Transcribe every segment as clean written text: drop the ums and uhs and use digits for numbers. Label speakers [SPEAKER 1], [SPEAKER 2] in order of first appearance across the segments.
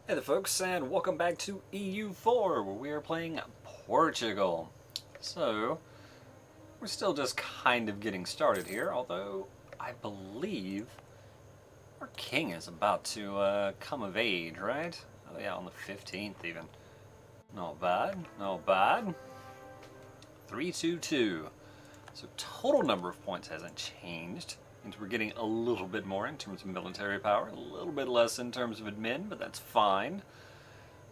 [SPEAKER 1] Hey there folks, and welcome back to EU4, where we are playing Portugal. So, we're still just kind of getting started here, although I believe our king is about to come of age, right? Oh yeah, on the 15th even. Not bad, not bad. 322. So total number of points hasn't changed. Means we're getting a little bit more in terms of military power, a little bit less in terms of admin, but that's fine.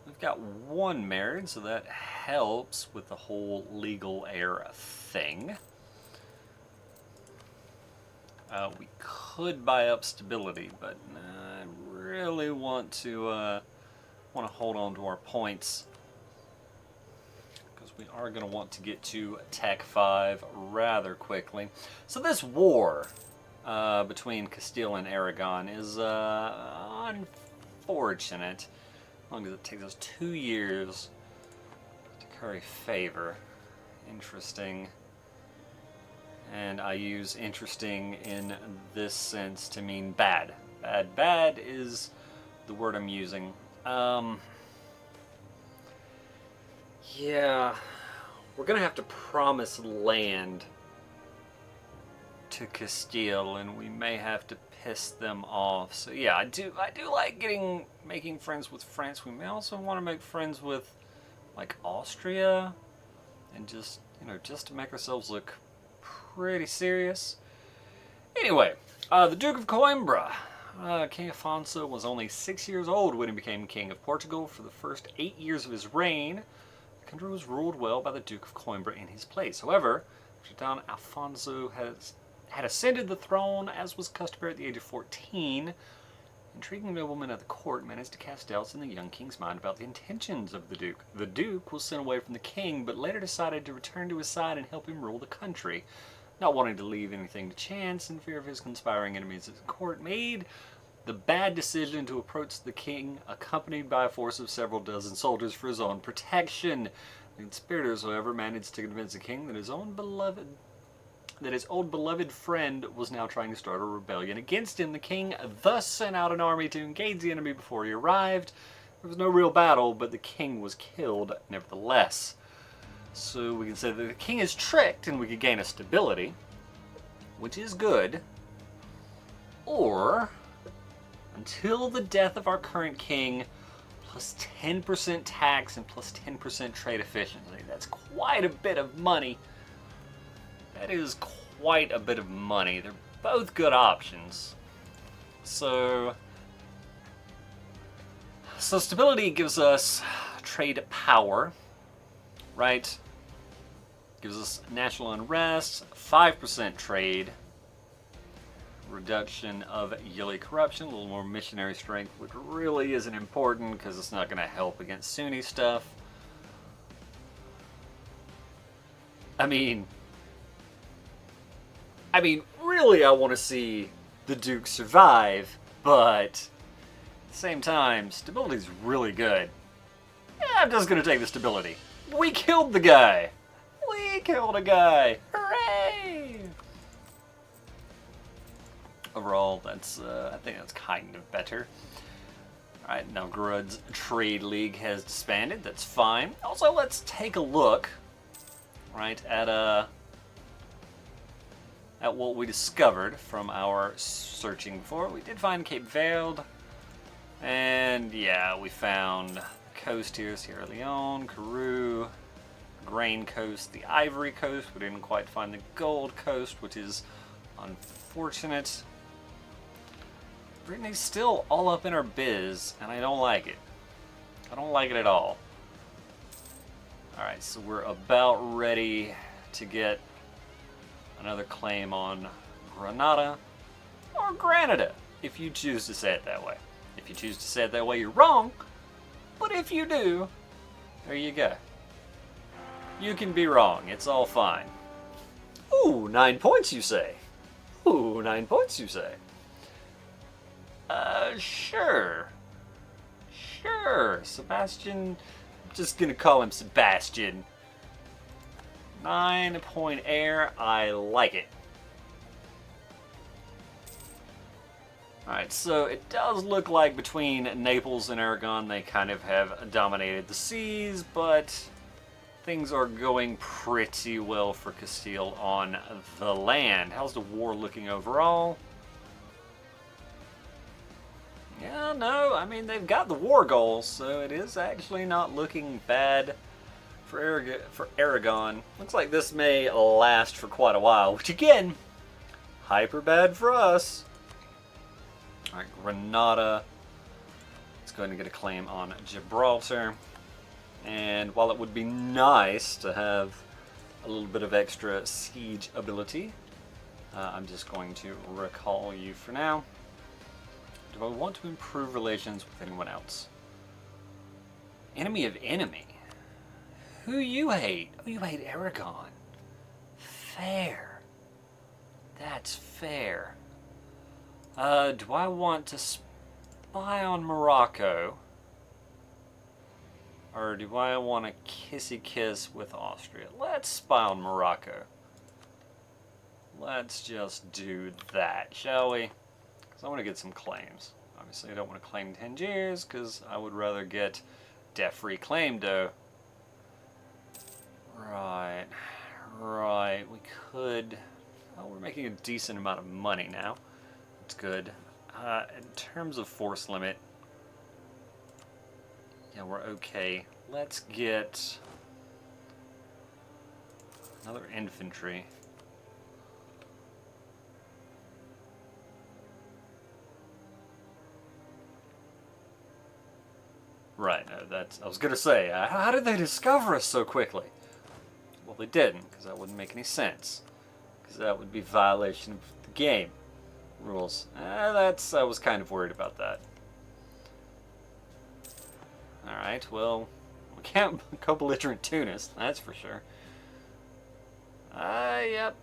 [SPEAKER 1] We've got one married, so that helps with the whole legal heir thing. We could buy up stability, but I really want to hold on to our points because we are going to want to get to Tech 5 rather quickly. So this war between Castile and Aragon is unfortunate, as long as it takes us 2 years to curry favor. Interesting. And I use interesting in this sense to mean bad. Bad is the word I'm using. Yeah, we're gonna have to promise land to Castile, and we may have to piss them off. So yeah, I do like making friends with France. We may also want to make friends with like Austria, and just to make ourselves look pretty serious. Anyway, the Duke of Coimbra. King Afonso was only 6 years old when he became King of Portugal. For the first 8 years of his reign, the country was ruled well by the Duke of Coimbra in his place. However, after Don Afonso had ascended the throne, as was customary at the age of 14, intriguing noblemen at the court managed to cast doubts in the young king's mind about the intentions of the Duke. The Duke was sent away from the king, but later decided to return to his side and help him rule the country. Not wanting to leave anything to chance, in fear of his conspiring enemies at the court, made the bad decision to approach the king, accompanied by a force of several dozen soldiers for his own protection. The conspirators, however, managed to convince the king that his old beloved friend was now trying to start a rebellion against him. The king thus sent out an army to engage the enemy before he arrived. There was no real battle, but the king was killed nevertheless. So we can say that the king is tricked, and we could gain a stability, which is good. Or, until the death of our current king, plus 10% tax and plus 10% trade efficiency. That's quite a bit of money. That is quite a bit of money. They're both good options. So stability gives us trade power, right? Gives us national unrest, 5% trade, reduction of yearly corruption, a little more missionary strength, which really isn't important because it's not going to help against Sunni stuff. I mean, really, I want to see the Duke survive, but at the same time, stability's really good. Yeah, I'm just going to take the stability. We killed the guy! We killed a guy! Hooray! Overall, I think that's kind of better. Alright, now Grud's Trade League has disbanded. That's fine. Also, let's take a look, right, at what we discovered from our searching before. We did find Cape Verde, and yeah, we found the coast here, Sierra Leone, Peru, Grain Coast, the Ivory Coast. We didn't quite find the Gold Coast, which is unfortunate. Brittany's still all up in our biz, and I don't like it. I don't like it at all. Alright, so we're about ready to get another claim on Granada, or Granada, if you choose to say it that way. If you choose to say it that way, you're wrong, but if you do, there you go. You can be wrong, it's all fine. Ooh, 9 points you say. Ooh, 9 points you say. Sure. Sure, Sebastian, I'm just gonna call him Sebastian. 9-point heir, I like it. Alright, so it does look like between Naples and Aragon they kind of have dominated the seas, but things are going pretty well for Castile on the land. How's the war looking overall? Yeah, no, I mean, they've got the war goals, so it is actually not looking bad for Aragon. Looks like this may last for quite a while, which again, hyper bad for us. Alright, Granada is going to get a claim on Gibraltar. And while it would be nice to have a little bit of extra siege ability, I'm just going to recall you for now. Do I want to improve relations with anyone else? Enemy of enemy? Who you hate? Oh, you hate Aragon. Fair. That's fair. Do I want to spy on Morocco? Or do I want to kissy kiss with Austria? Let's spy on Morocco. Let's just do that, shall we? Because I want to get some claims. Obviously I don't want to claim Tangiers because I would rather get debt-free claim dough. Right, we could... Oh, we're making a decent amount of money now. That's good. In terms of force limit, yeah, we're okay. Let's get another infantry. Right, no, that's... I was gonna say, how did they discover us so quickly? Well, they didn't, because that wouldn't make any sense. Because that would be violation of the game rules. I was kind of worried about that. Alright, well, we can't go belligerent Tunis, that's for sure. Yep.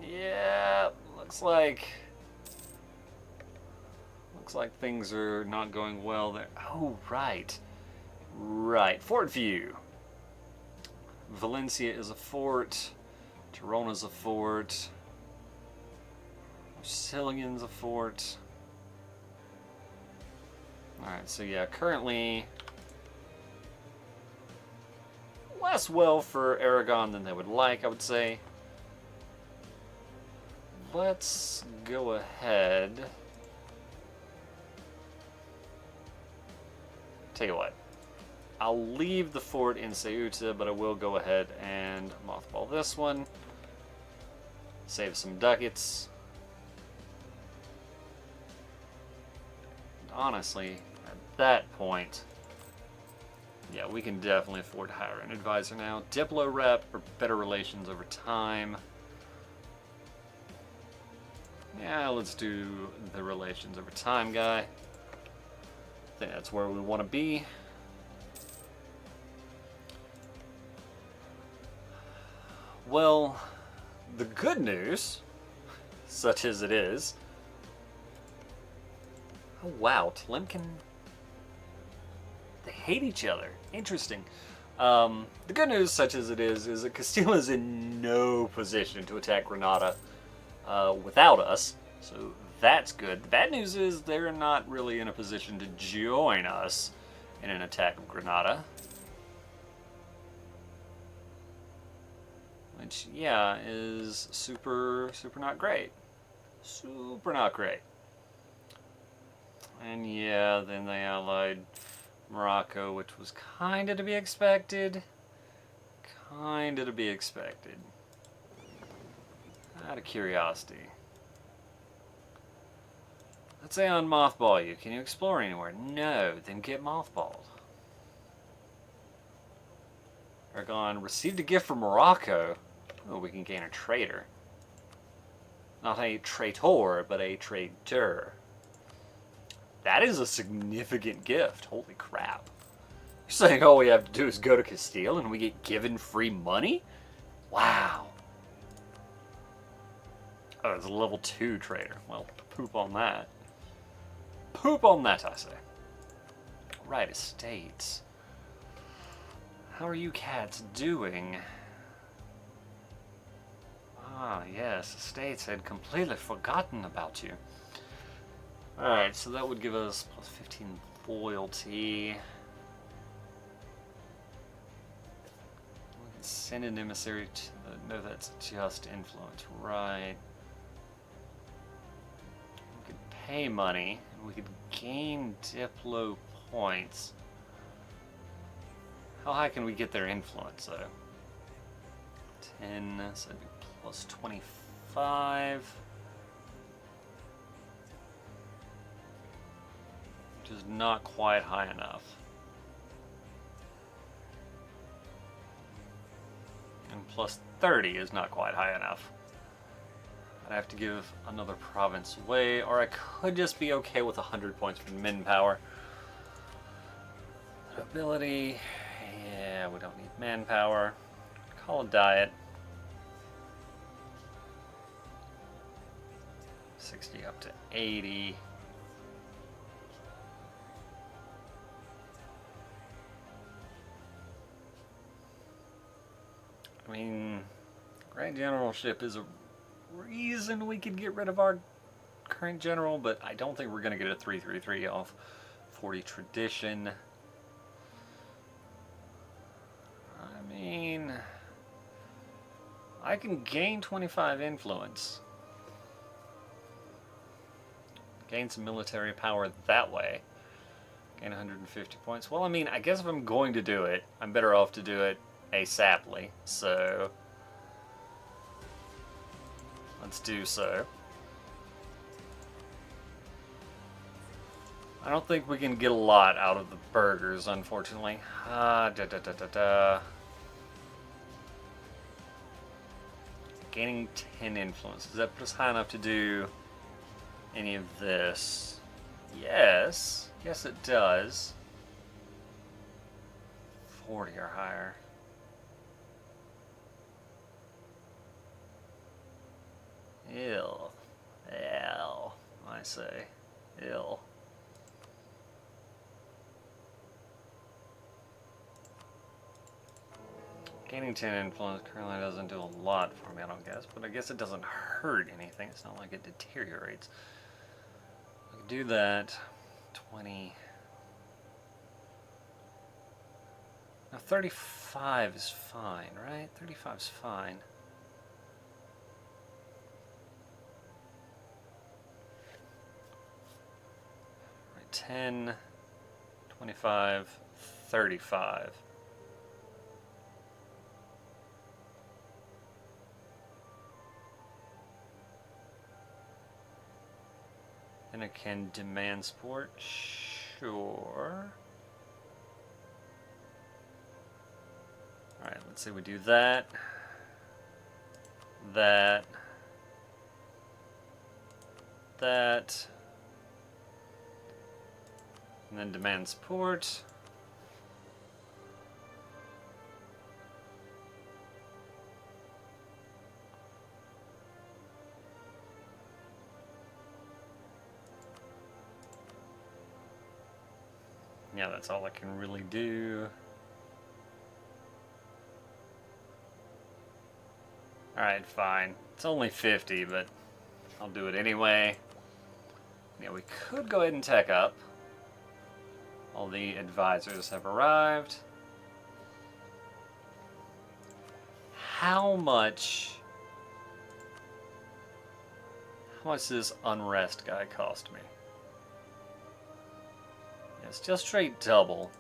[SPEAKER 1] Yeah, looks like things are not going well there. Oh, right. Right, Fort View. Valencia is a fort. Girona's a fort. Sicilian's a fort. Alright, so yeah, currently less well for Aragon than they would like, I would say. Let's go ahead. Tell you what, I'll leave the fort in Ceuta, but I will go ahead and mothball this one. Save some ducats. And honestly, at that point, yeah, we can definitely afford to hire an advisor now. Diplo rep or better relations over time. Yeah, let's do the relations over time guy. I think that's where we want to be. Well, the good news, such as it is... Oh wow, Tlemcen... They hate each other. Interesting. The good news, such as it is that Castile is in no position to attack Granada without us. So that's good. The bad news is they're not really in a position to join us in an attack of Granada. Which, yeah, is super not great. Super not great. And yeah, then they allied Morocco, which was kinda to be expected. Kinda to be expected. Out of curiosity. Let's say on mothball you. Can you explore anywhere? No, then get mothballed. Aragon received a gift from Morocco. Oh, we can gain a traitor. Not a traitor, but a traitor. That is a significant gift. Holy crap. You're saying all we have to do is go to Castile and we get given free money? Wow. Oh, it's a level 2 trader. Well, poop on that. Poop on that, I say. Right, estates. How are you cats doing? Ah, yes, estates had completely forgotten about you. Alright, so that would give us plus 15 loyalty. We can send an emissary to the... No, that's just influence, right. We could pay money, and we could gain Diplo points. How high can we get their influence, though? 10, so that'd be plus 25. Which is not quite high enough. And plus 30 is not quite high enough. I'd have to give another province away, or I could just be okay with 100 points for manpower. Ability, yeah, we don't need manpower. Call a diet. 60 up to 80. I mean, Grand Generalship is a reason we could get rid of our current general, but I don't think we're going to get a 333 off 40 tradition. I mean, I can gain 25 influence. Gain some military power that way. Gain 150 points. Well, I mean, I guess if I'm going to do it, I'm better off to do it ASAPly, so let's do so. I don't think we can get a lot out of the burgers, unfortunately. Gaining 10 influence. Does that put us high enough to do any of this? Yes. Yes, it does. 40 or higher. Ill. Ill, I say. Ill. Gaining 10 influence currently doesn't do a lot for me, I don't guess, but I guess it doesn't hurt anything. It's not like it deteriorates. I can do that. 20. Now 35 is fine, right? 35 is fine. Right, 10, 25, 35. And I can demand sport, sure. Alright, let's say we do that, that, and then demand support. Yeah, that's all I can really do. Alright, fine. It's only 50, but I'll do it anyway. Yeah, we could go ahead and tech up. All the advisors have arrived. How much does this unrest guy cost me? Yeah, it's just straight double.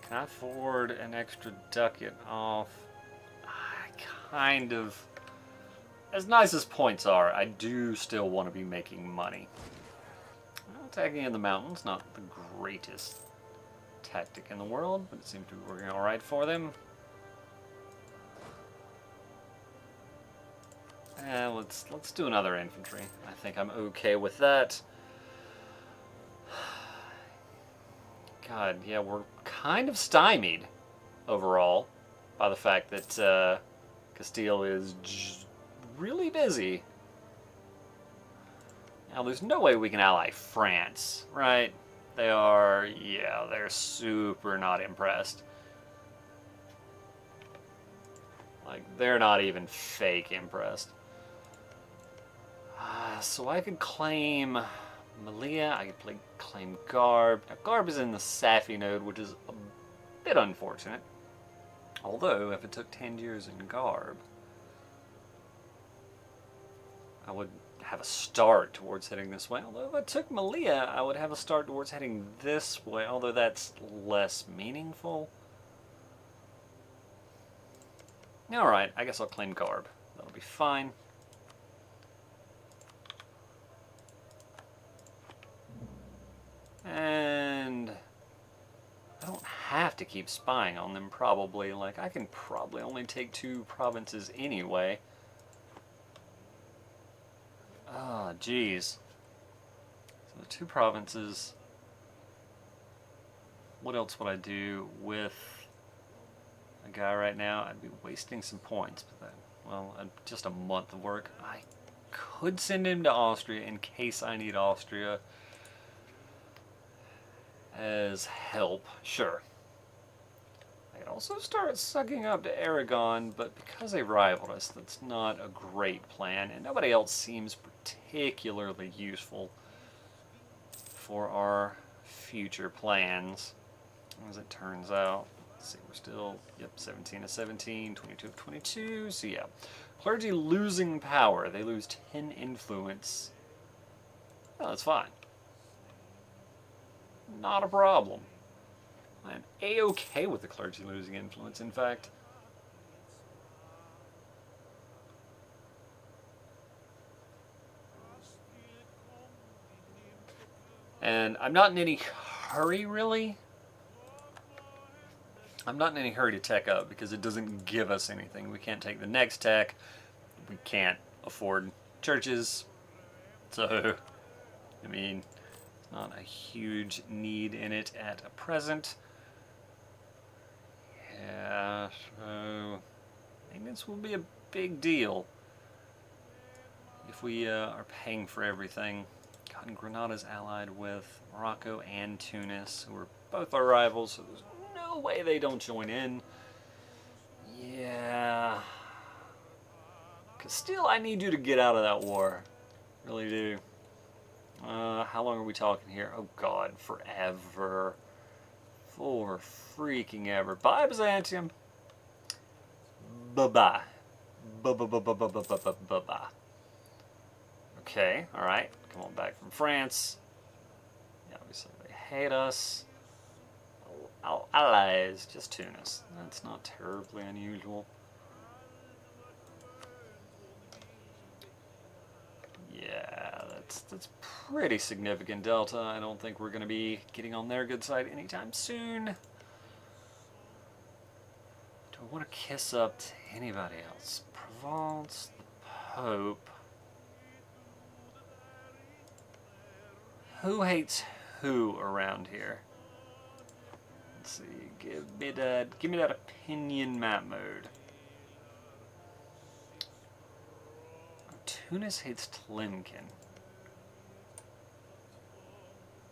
[SPEAKER 1] Can I afford an extra ducat off? Kind of. As nice as points are, I do still want to be making money. Attacking in the mountains, not the greatest tactic in the world, but it seems to be working alright for them. Let's do another infantry. I think I'm okay with that. God, yeah, we're kind of stymied overall by the fact that Castile is really busy. Now, there's no way we can ally France, right? They're super not impressed. Like, they're not even fake impressed. So I could claim Malia, I could claim Garb. Now, Garb is in the Safi node, which is a bit unfortunate. Although, if it took 10 years in Garb, I would have a start towards heading this way. Although, if I took Malia, I would have a start towards heading this way, although that's less meaningful. Alright, I guess I'll claim Garb. That'll be fine. And I don't have to keep spying on them, probably. Like, I can probably only take 2 provinces anyway. Ah, geez. So the 2 provinces. What else would I do with a guy right now? I'd be wasting some points, but then, well, just a month of work. I could send him to Austria in case I need Austria as help, sure. I could also start sucking up to Aragon, but because they rivaled us, that's not a great plan, and nobody else seems particularly useful for our future plans, as it turns out. Let's see, we're still, yep, 17 of 17, 22 of 22, so yeah. Clergy losing power, they lose 10 influence. Well, that's fine. Not a problem. I'm A-okay with the clergy losing influence, in fact. And I'm not in any hurry, really. I'm not in any hurry to tech up, because it doesn't give us anything. We can't take the next tech. We can't afford churches. So, I mean, not a huge need in it at present. Yeah, so maintenance will be a big deal if we are paying for everything. God, and Granada's allied with Morocco and Tunis, who are both our rivals, so there's no way they don't join in. Yeah. Castile, I need you to get out of that war. Really do. How long are we talking here? Oh god, forever. For freaking ever. Bye, Byzantium. Bye-bye. Bye-bye. Okay, alright. Come on back from France. Yeah, obviously they hate us. Our allies, just Tunis. That's not terribly unusual. Yeah, that's pretty significant delta. I don't think we're going to be getting on their good side anytime soon. Do I want to kiss up to anybody else? Provence, the Pope. Who hates who around here? Let's see. Give me that opinion map mode. Tunis hates Tlemcen.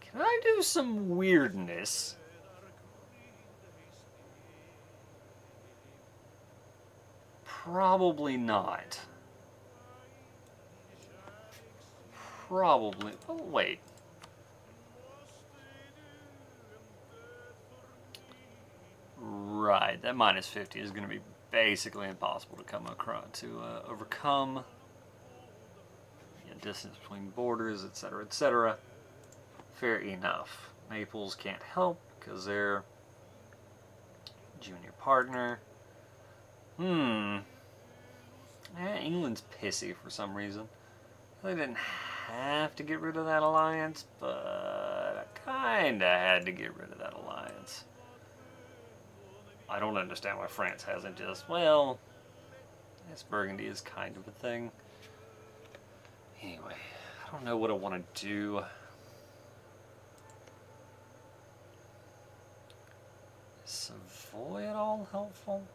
[SPEAKER 1] Can I do some weirdness? Probably not. Probably. Oh, wait. Right, that minus 50 is going to be basically impossible to come across, to overcome. Yeah, distance between borders, etc., etc. Fair enough. Naples can't help because they're junior partner. England's pissy for some reason. They didn't have to get rid of that alliance, but I kinda had to get rid of that alliance. I don't understand why France hasn't just, well, yes, Burgundy is kind of a thing. Anyway, I don't know what I want to do. Is Savoy at all helpful?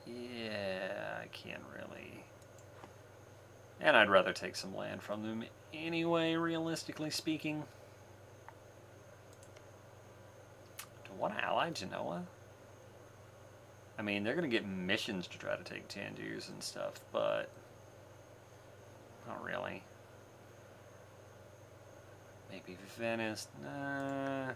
[SPEAKER 1] Yeah, I can't really. And I'd rather take some land from them anyway, realistically speaking. Do I want to ally Genoa? I mean, they're going to get missions to try to take Tangiers and stuff, but not really. Maybe Venice. Nah.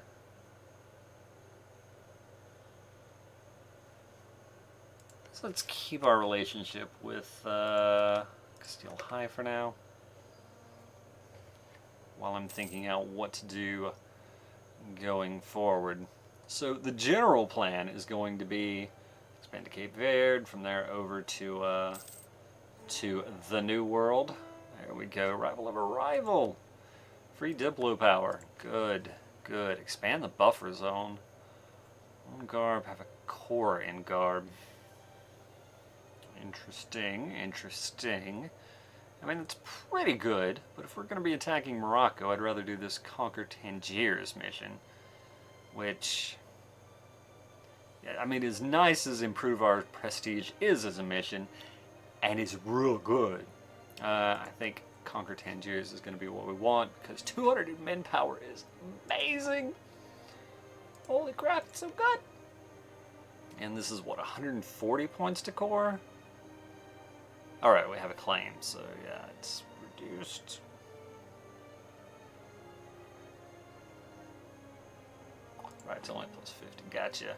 [SPEAKER 1] So let's keep our relationship with Castile High for now, while I'm thinking out what to do going forward. So the general plan is going to be expand to Cape Verde, from there over to the New World. There we go. Rival of a rival. Free Diplo power. Good, good. Expand the buffer zone. On Garb, have a core in Garb. Interesting, interesting. I mean, it's pretty good, but if we're going to be attacking Morocco, I'd rather do this Conquer Tangiers mission, which, yeah, I mean, as nice as Improve Our Prestige is as a mission, and is real good, I think Conquer Tangiers is going to be what we want, because 200 men power is amazing. Holy crap, it's so good. And this is, what, 140 points to core? Alright, we have a claim, so yeah, it's reduced. Right, it's only plus 50, gotcha.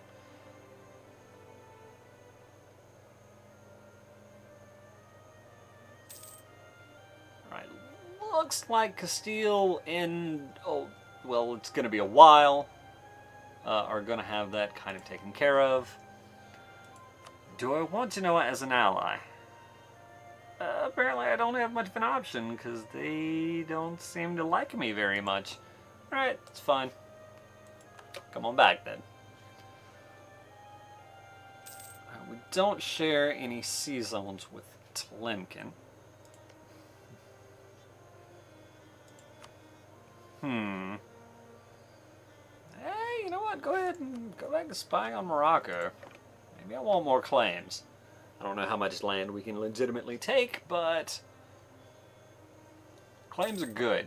[SPEAKER 1] Alright, looks like Castile in, oh, well, it's going to be a while, are going to have that kind of taken care of. Do I want to know it as an ally? Apparently I don't have much of an option, because they don't seem to like me very much. Alright, it's fine. Come on back, then. We don't share any sea zones with Tlemcen. Hey, you know what? Go ahead and go back to spying on Morocco. Maybe I want more claims. I don't know how much land we can legitimately take, but claims are good.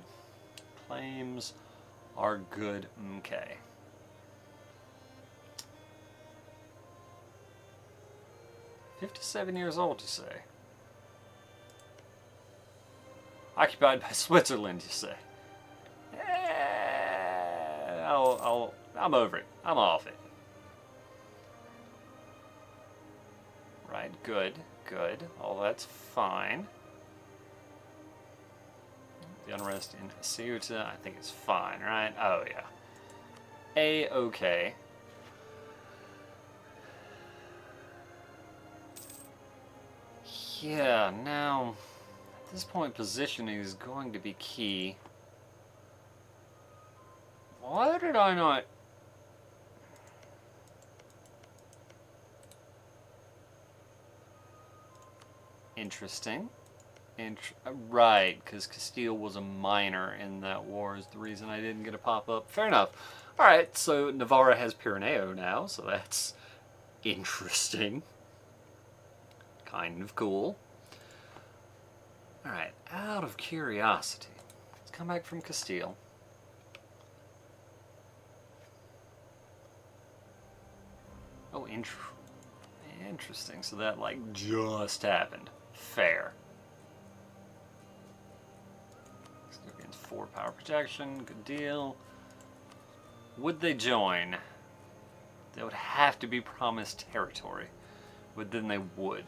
[SPEAKER 1] Claims are good. Okay. "57 years old, you say? Occupied by Switzerland, you say? I'm over it. I'm off it. Right, good, good. All that's fine. The unrest in Ceuta, I think it's fine, right? Oh, yeah. A-okay. Yeah, now, at this point, positioning is going to be key. Why did I not... Interesting. Right, because Castile was a minor in that war is the reason I didn't get a pop-up. Fair enough. Alright, so Navarra has Pirineo now, so that's interesting. Kind of cool. Alright, out of curiosity, let's come back from Castile. Oh, interesting. So that, like, just happened. Fair. 4 power protection, good deal. Would they join? They would have to be promised territory. But then they would.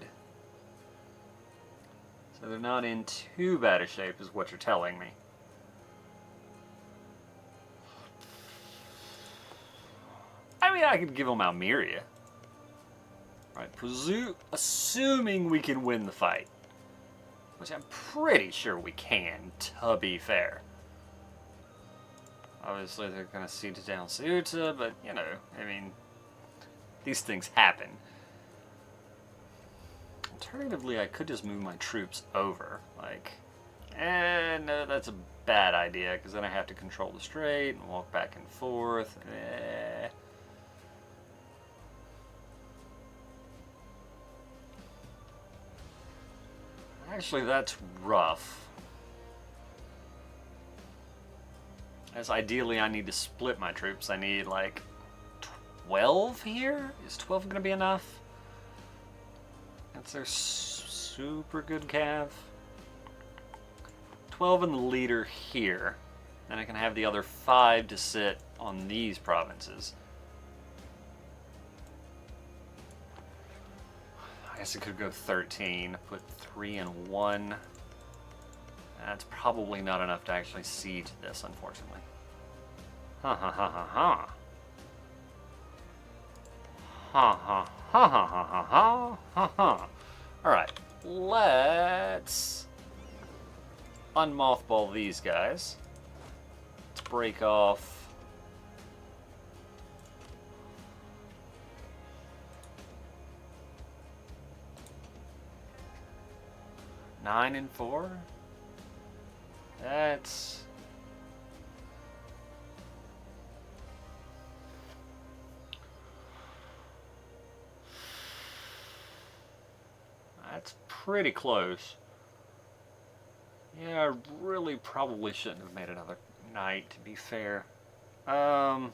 [SPEAKER 1] So they're not in too bad a shape is what you're telling me. I mean, I could give them Almeria. Right, assuming we can win the fight. Which I'm pretty sure we can, to be fair. Obviously, they're going to siege down Ceuta, but, you know, I mean, these things happen. Alternatively, I could just move my troops over. Like, no, that's a bad idea, because then I have to control the strait and walk back and forth. Actually, that's rough. As ideally, I need to split my troops. I need, like, 12 here? Is 12 going to be enough? That's their super good cav. 12 in the leader here. Then I can have the other 5 to sit on these provinces. I guess it could go 13. Put 3 and 1. That's probably not enough to actually siege this, unfortunately. Ha ha ha ha ha. Ha ha ha ha ha ha ha ha ha. Alright, let's unmothball these guys. Let's break off nine and 4. That's pretty close. Yeah, I really probably shouldn't have made another knight, to be fair. 10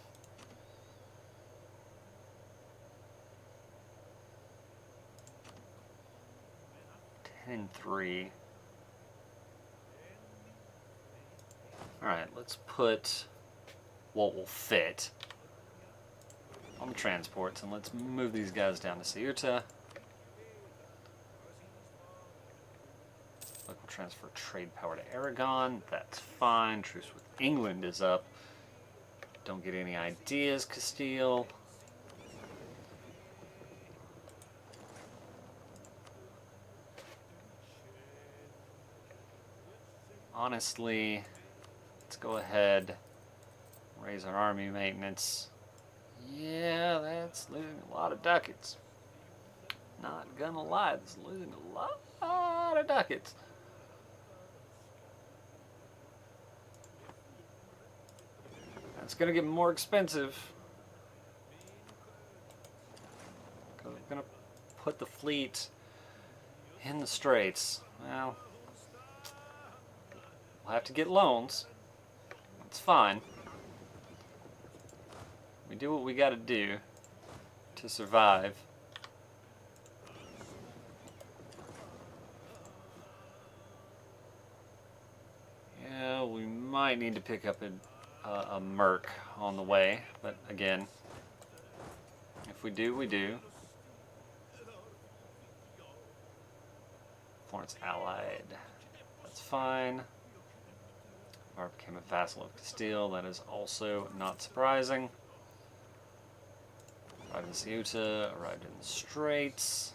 [SPEAKER 1] and 3. Alright, let's put what will fit on the transports, and let's move these guys down to Ceuta. Local transfer trade power to Aragon. That's fine. Truce with England is up. Don't get any ideas, Castile. Honestly, let's go ahead, raise our army maintenance. Yeah, that's losing a lot of ducats. Not gonna lie, it's losing a lot of ducats. It's gonna get more expensive. Because we're gonna put the fleet in the straits. Well, we'll have to get loans. That's fine. We do what we gotta do to survive. Yeah, we might need to pick up a merc on the way, but again, if we do, we do. Florence allied. That's fine. Or became a vassal of Castile. That is also not surprising. Arrived in Ceuta, arrived in the Straits.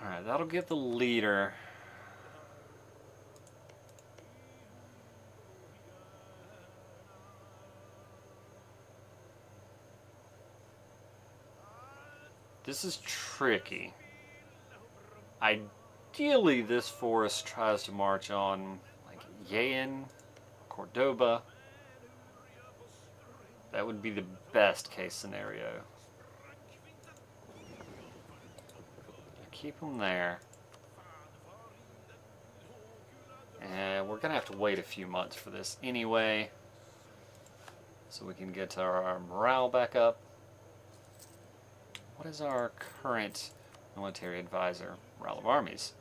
[SPEAKER 1] Alright, that'll get the leader. This is tricky. Ideally, this force tries to march on, like, Jaén, Cordoba. That would be the best case scenario. Keep them there. And we're going to have to wait a few months for this anyway, so we can get our morale back up. What is our current military advisor? Morale of armies.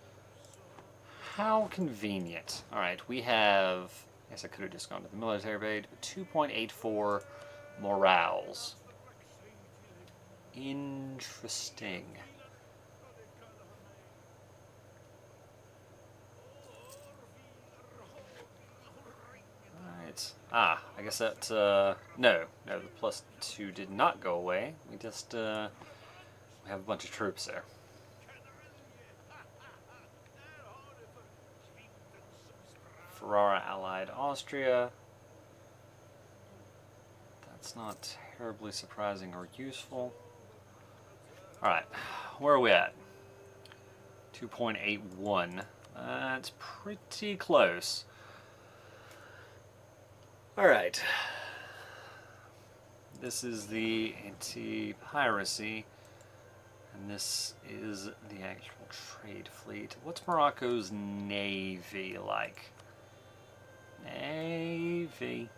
[SPEAKER 1] How convenient. Alright, we have, I guess I could have just gone to the military page, 2.84 morales. Interesting. I guess that, no, the +2 did not go away. We just, we have a bunch of troops there. Ferrara allied Austria. That's not terribly surprising or useful. Alright, where are we at? 2.81. That's pretty close. Alright, this is the anti-piracy, and this is the actual trade fleet. What's Morocco's navy like? Navy.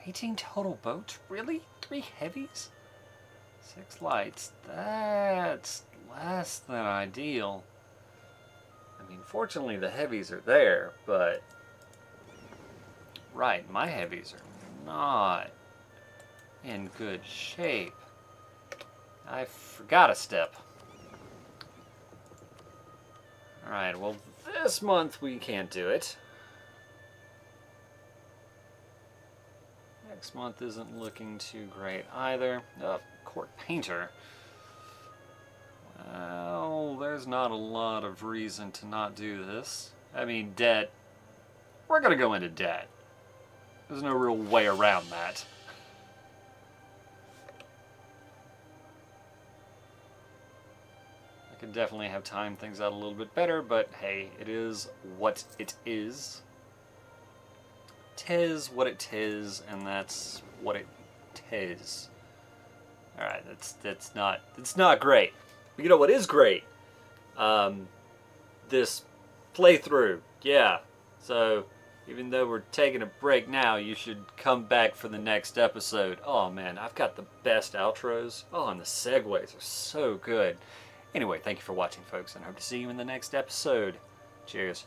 [SPEAKER 1] 18 total boats? Really? 3 heavies? 6 lights? That's less than ideal. I mean, fortunately the heavies are there, but... Right, my heavies are not in good shape. I forgot a step. Alright, well, this month we can't do it. Next month isn't looking too great either. Oh, court painter. Well, there's not a lot of reason to not do this. I mean, debt. We're gonna go into debt. There's no real way around that. I could definitely have timed things out a little bit better, but hey, it is what it is. 'Tis what it tis, and that's what it tis. Alright, that's not great. But you know what is great? This playthrough. Yeah. So, even though we're taking a break now, you should come back for the next episode. Oh man, I've got the best outros. Oh, and the segues are so good. Anyway, thank you for watching, folks, and hope to see you in the next episode. Cheers.